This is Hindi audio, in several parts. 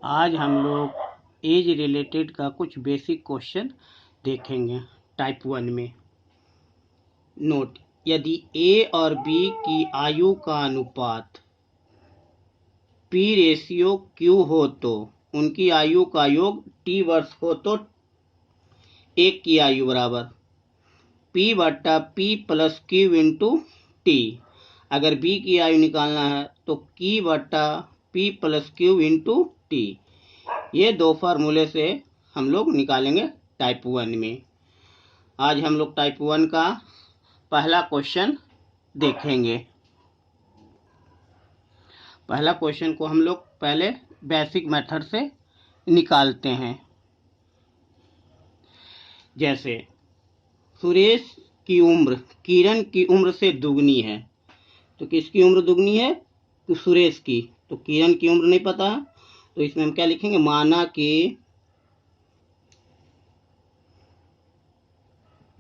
आज हम लोग एज रिलेटेड का कुछ बेसिक क्वेश्चन देखेंगे। टाइप 1 में नोट, यदि ए और बी की आयु का अनुपात पी रेशियो क्यू हो तो उनकी आयु का योग टी वर्ष हो तो एक की आयु बराबर पी बट्टा P plus Q into T. अगर बी की आयु निकालना है तो की बट्टा P plus Q into T. ये दो फार्मूले से हम लोग निकालेंगे टाइप 1 में। आज हम लोग टाइप 1 का पहला क्वेश्चन देखेंगे। पहला क्वेश्चन को हम लोग पहले बेसिक मेथड से निकालते हैं। जैसे सुरेश की उम्र किरण की उम्र से दुगनी है, तो किसकी उम्र दुगनी है? तो सुरेश की। तो किरण की उम्र नहीं पता, तो इसमें हम क्या लिखेंगे? माना कि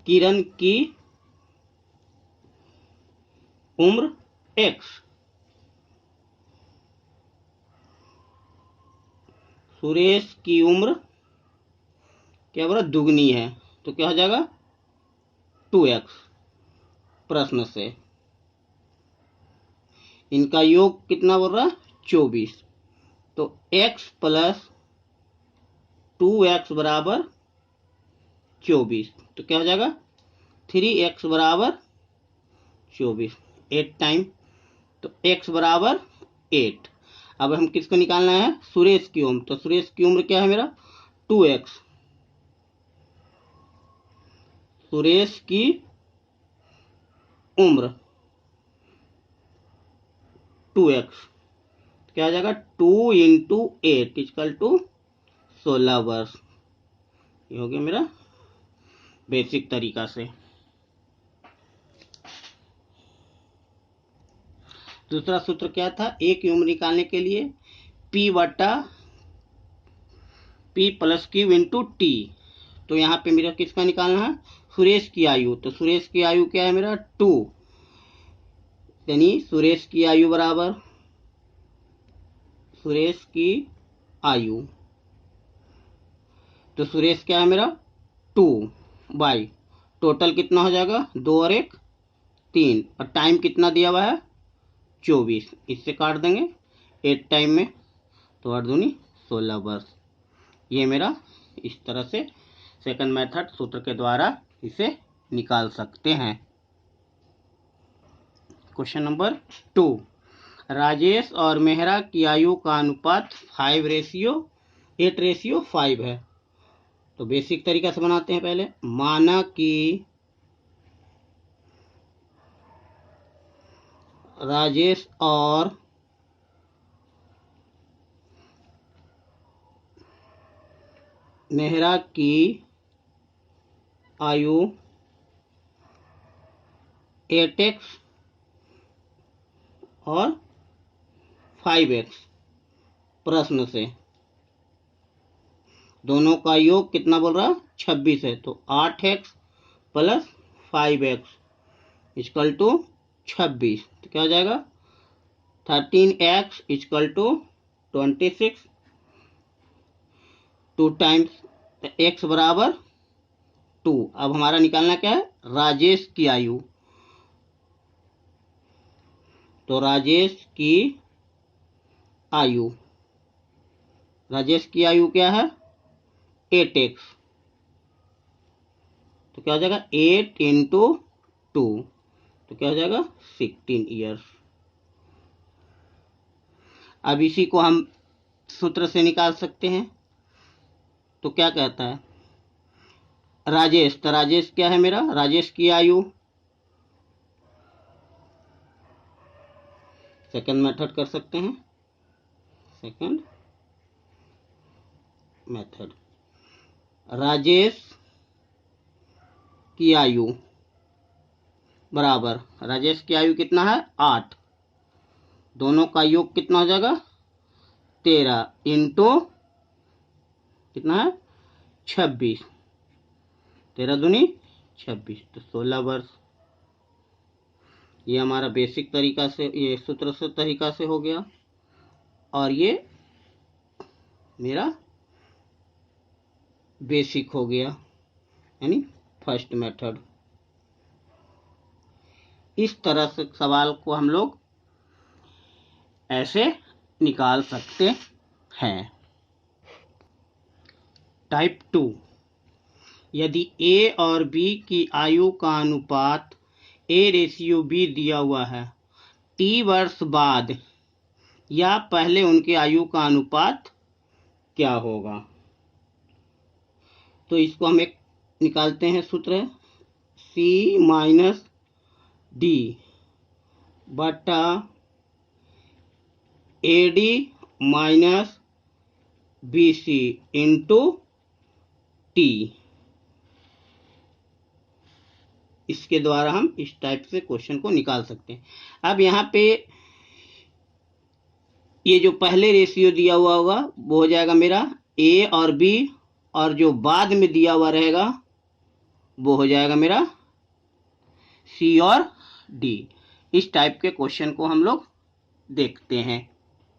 किरण की उम्र x, सुरेश की उम्र क्या बोला? दुगनी है, तो क्या हो जाएगा? 2x। प्रश्न से इनका योग कितना बोल रहा? 24। तो x प्लस 2x बराबर 24, तो क्या हो जाएगा? 3x बराबर 24। 8 टाइम, तो x बराबर 8। अब हम किसको निकालना है? सुरेश की उम्र। तो सुरेश की उम्र क्या है मेरा? 2x। सुरेश की उम्र 2x, क्या आ जाएगा? 2 इंटू 8 इक्वल टू 16 वर्ष। ये हो गया मेरा बेसिक तरीका से। दूसरा सूत्र क्या था? ए की उम्र निकालने के लिए P बटा P plus Q into T. तो यहाँ पे मेरा किसका निकालना है? सुरेश की आयु। तो सुरेश की आयु क्या है मेरा? 2, यानी सुरेश की आयु बराबर सुरेश की आयु। तो सुरेश क्या है मेरा? 2 बाई टोटल कितना हो जाएगा? 2 और 1 3, और टाइम कितना दिया हुआ है? 24। इससे काट देंगे 8 टाइम में, तो 8 दूनी 16 वर्ष। ये मेरा इस तरह से सेकंड मेथड सूत्र के द्वारा इसे निकाल सकते हैं। क्वेश्चन नंबर 2, राजेश और मेहरा की आयु का अनुपात 8:5 है। तो बेसिक तरीका से बनाते हैं। पहले माना कि राजेश और मेहरा की आयु 8x और 5x। प्रश्न से दोनों का योग कितना बोल रहा? 26 है। तो 8x plus 5x equal to 26, तो क्या हो जाएगा? 13x equal to 26। 2 times x बराबर 2। अब हमारा निकालना क्या है? राजेश की आयु। तो राजेश की आयु क्या है? 8x। तो क्या हो जाएगा? 8 इंटू 2, तो क्या हो जाएगा? 16 ईयर्स। अब इसी को हम सूत्र से निकाल सकते हैं। तो क्या कहता है? राजेश, तो राजेश क्या है मेरा? राजेश की आयु, सेकंड मेथड कर सकते हैं। सेकंड मेथड, राजेश की आयु बराबर, राजेश की आयु कितना है? 8। दोनों का योग कितना हो जाएगा? 13 इंटू कितना है? 26। 13 दूनी 26, तो 16 वर्ष। ये हमारा बेसिक तरीका से, ये सूत्र से तरीका से हो गया। और ये मेरा बेसिक हो गया, यानी फर्स्ट मेथड। इस तरह से सवाल को हम लोग ऐसे निकाल सकते हैं। टाइप 2, यदि ए और बी की आयु का अनुपात A/B दिया हुआ है, T वर्ष बाद या पहले उनके आयु का अनुपात क्या होगा? तो इसको हम एक निकालते हैं सूत्र, C-D बटा AD minus BC into T। इसके द्वारा हम इस टाइप से क्वेश्चन को निकाल सकते हैं। अब यहाँ पे ये जो पहले रेशियो दिया हुआ होगा वो हो जाएगा मेरा A और B, और जो बाद में दिया हुआ रहेगा वो हो जाएगा मेरा C और D। इस टाइप के क्वेश्चन को हम लोग देखते हैं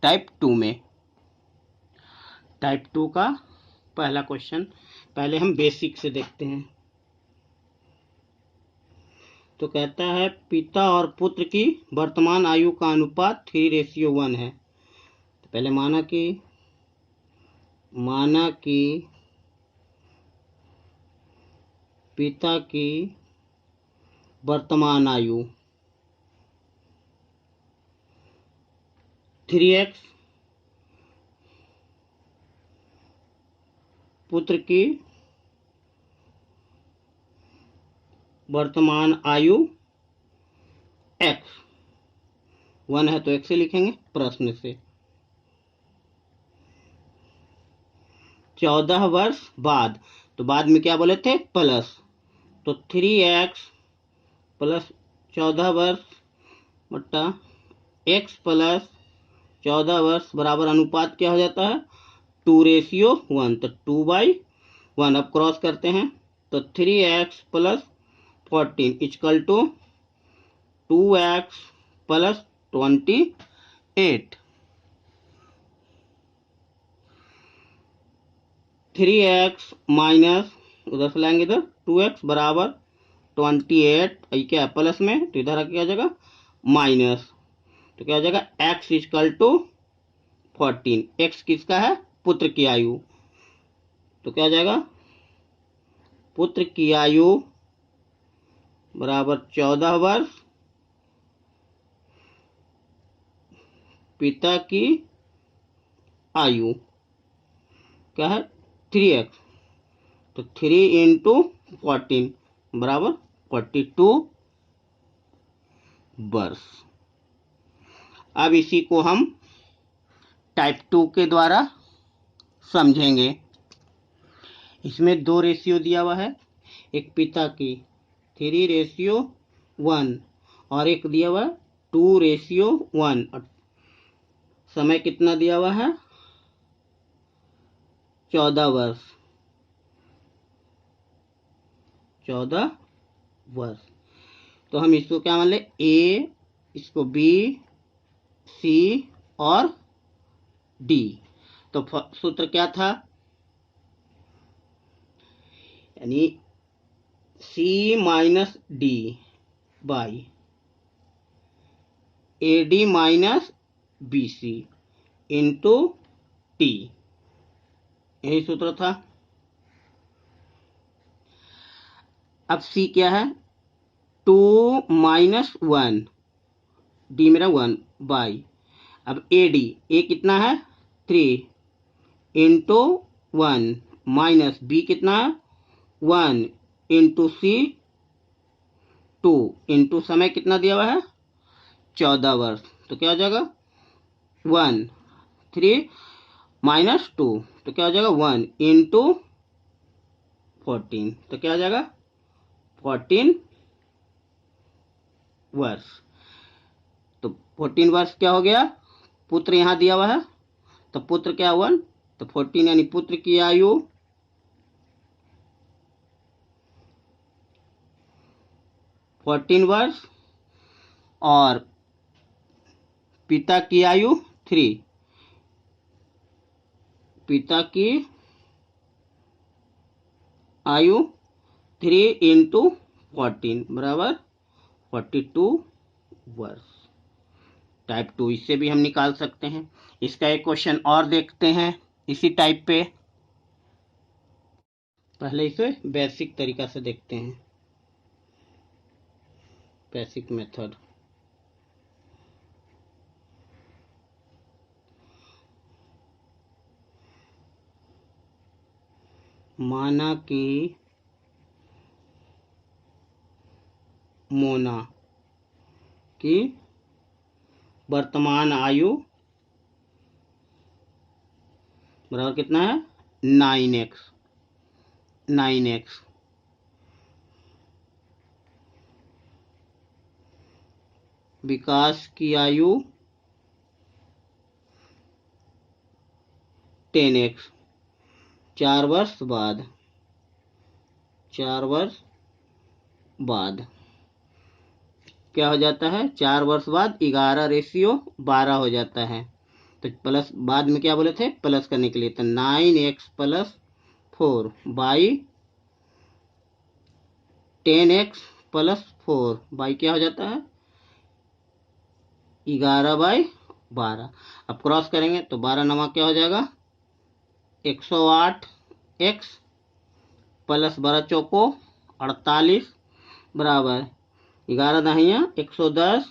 टाइप 2 में। टाइप 2 का पहला क्वेश्चन पहले हम बेसिक से देखते हैं। तो कहता है पिता और पुत्र की वर्तमान आयु का अनुपात 3:1 है। तो पहले माना कि पिता की वर्तमान आयु 3x, पुत्र की वर्तमान आयु x, 1 है तो x से लिखेंगे प्रश्न से। 14 वर्ष बाद, तो बाद में क्या बोले थे प्लस, तो 3x प्लस 14 वर्ष बट्टा x प्लस 14 वर्ष बराबर अनुपात क्या हो जाता है 2:1, तो 2/1। अब क्रॉस करते हैं तो 3x plus 14 equal to 2x plus 28। 3x minus उधर से लाएंगे इधर 2x बराबर 28, ये क्या है प्लस में, तो इधर क्या हो जाएगा माइनस, तो क्या हो जाएगा x इक्वल टू 14। x किसका है पुत्र की आयु, तो क्या हो जाएगा पुत्र की आयु बराबर 14 वर्ष, पिता की आयु क्या है 3x, तो 3 इंटू 14 बराबर 42 वर्ष। अब इसी को हम टाइप 2 के द्वारा समझेंगे। इसमें 2 रेशियो दिया हुआ है, एक पिता की 3:1 और एक दिया हुआ 2:1, और समय कितना दिया हुआ है 14 वर्ष, 14 वर्ष। तो हम इसको क्या मान ले A, इसको B, C और D। तो सूत्र क्या था, यानी C-D by AD minus BC into T, यही सूत्र था। अब C क्या है 2 - 1, D मेरा 1 बाई, अब AD A कितना है 3 इंटू 1 माइनस B कितना है 1 इंटू C 2 इंटू समय कितना दिया हुआ है 14 वर्ष, तो क्या हो जाएगा 1 3 माइनस 2, तो क्या हो जाएगा 1 इंटू 14, तो क्या हो जाएगा 14 वर्ष। तो 14 वर्ष क्या हो गया, पुत्र यहां दिया हुआ है तो पुत्र क्या 1, तो 14 यानी पुत्र की आयु 14 वर्ष और पिता की आयु 3, पिता की आयु 3 × 14 बराबर 42 वर्ष। टाइप 2 इससे भी हम निकाल सकते हैं। इसका एक क्वेश्चन और देखते हैं इसी टाइप पे। पहले इसे बेसिक तरीका से देखते हैं, बेसिक मेथड। माना कि मोना की वर्तमान आयु बराबर कितना है 9x। विकास की आयु 10x। 4 वर्ष बाद क्या हो जाता है, 4 वर्ष बाद 11:12 हो जाता है। तो प्लस बाद में क्या बोले थे, प्लस करने के लिए, तो 9x + 4 बाई 10x + 4 बाई क्या हो जाता है 11/12। अब क्रॉस करेंगे तो 12 9 क्या हो जाएगा 108x + 12 चौको 48 बराबर 11 दहिया 110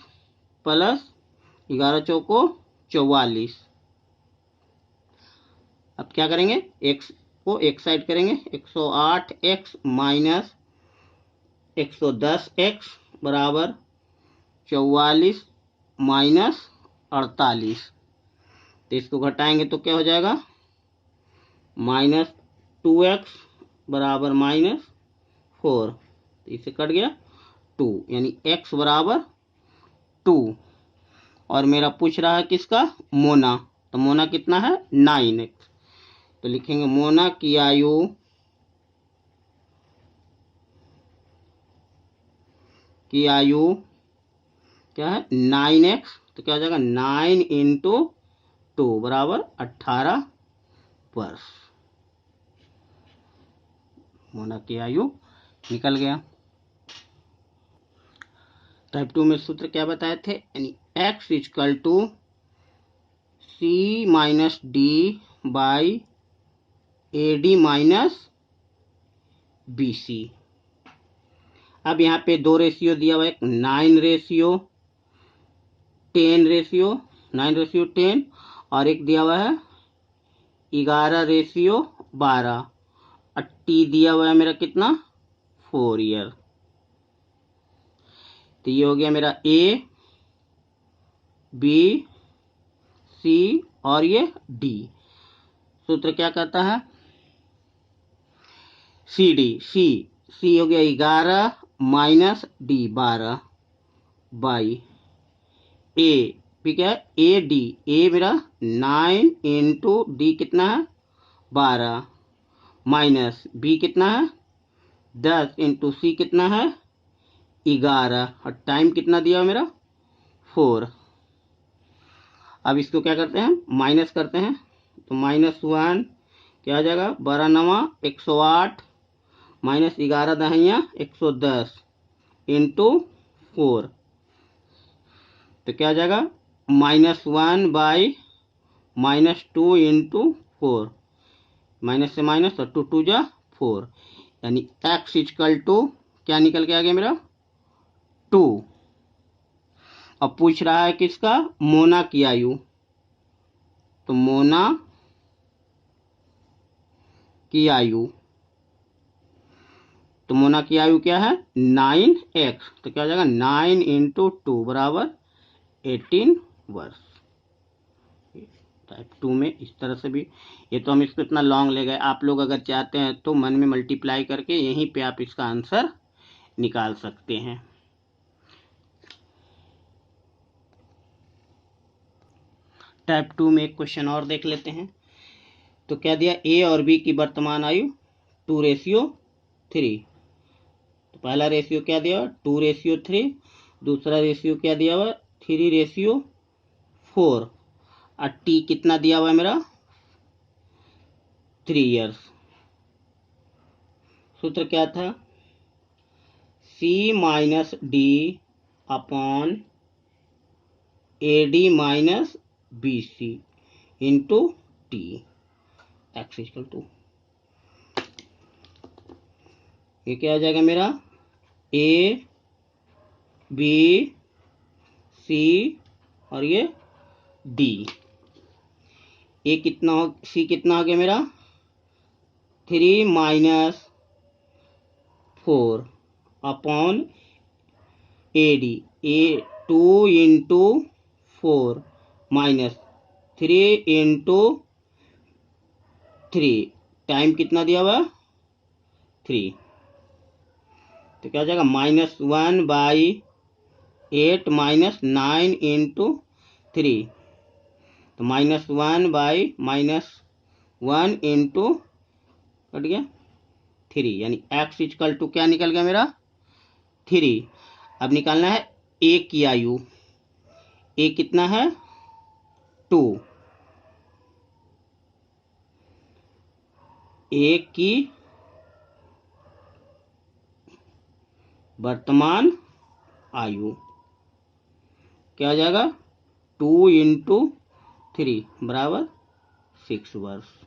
+ 11 चौको 44। अब क्या करेंगे, x को एक साइड करेंगे, 108x - 110x बराबर 44 - 48। तो इसको घटाएंगे तो क्या हो जाएगा -2x बराबर -4। तो इससे कट गया 2, यानी x बराबर 2। और मेरा पूछ रहा है किसका, मोना। तो मोना कितना है 9x। तो लिखेंगे मोना की आयु क्या है 9x। तो क्या हो जाएगा 9 × 2 बराबर 18 वर्ष। मोना की आयु निकल गया। टाइप 2 में सूत्र क्या बताए थे, यानी x = C - D by AD - BC। अब यहाँ पे 2 रेशियो दिया हुआ है, 9:10 और एक दिया हुआ है 11:12 और T दिया हुआ है मेरा कितना 4 ईयर। तो ये हो गया मेरा A, B, C और ये D। सूत्र क्या कहता है C हो गया 11 - D 12 बाई A भी क्या है AD। A मेरा 9 × D कितना है 12 माइनस B कितना है 10 × C कितना है 11 और टाइम कितना दिया मेरा 4। अब इसको क्या करते हैं माइनस करते हैं, तो -1 क्या आ जाएगा 12 9 108 - 11 दहिया 110 × 4। तो क्या आ जाएगा -1/-2 × 4, माइनस से माइनस और 2 2 जा 4, यानी x = क्या निकल के आ गया मेरा 2। अब पूछ रहा है किसका मोना की आयु। तो मोना की आयु क्या है 9x। तो क्या हो जाएगा 9 × 2 बराबर 18 वर्ष। टाइप 2 में इस तरह से भी, ये तो हम इसको इतना लॉन्ग ले गए, आप लोग अगर चाहते हैं तो मन में मल्टीप्लाई करके यहीं पे आप इसका आंसर निकाल सकते हैं। टाइप 2 में एक क्वेश्चन और देख लेते हैं। तो क्या दिया A और B की वर्तमान आयु 2:3। तो पहला रेशियो क्या दिया 2:3, दूसरा रेशियो क्या दिया हुआ 3:4 और T कितना दिया हुआ है मेरा 3 years। सूत्र क्या था? C minus D upon AD minus BC into T x equal to, ये क्या आ जाएगा मेरा? A B C और ये D। A कितना हो, C कितना हो गया मेरा? 3 minus 4 upon AD, A 2 into 4 minus 3 into 3, time कितना दिया हुआ? 3। तो क्या हो जाएगा? -1/8 माइनस 9 इंटू 3, तो -1 इंटू कट गया 3, यानी x इक्वल टू क्या निकल गया मेरा? 3। अब निकालना है a की आयु। a कितना है? 2। a की वर्तमान आयु क्या हो जाएगा? 2 इंटू 3 बराबर 6 वर्ष।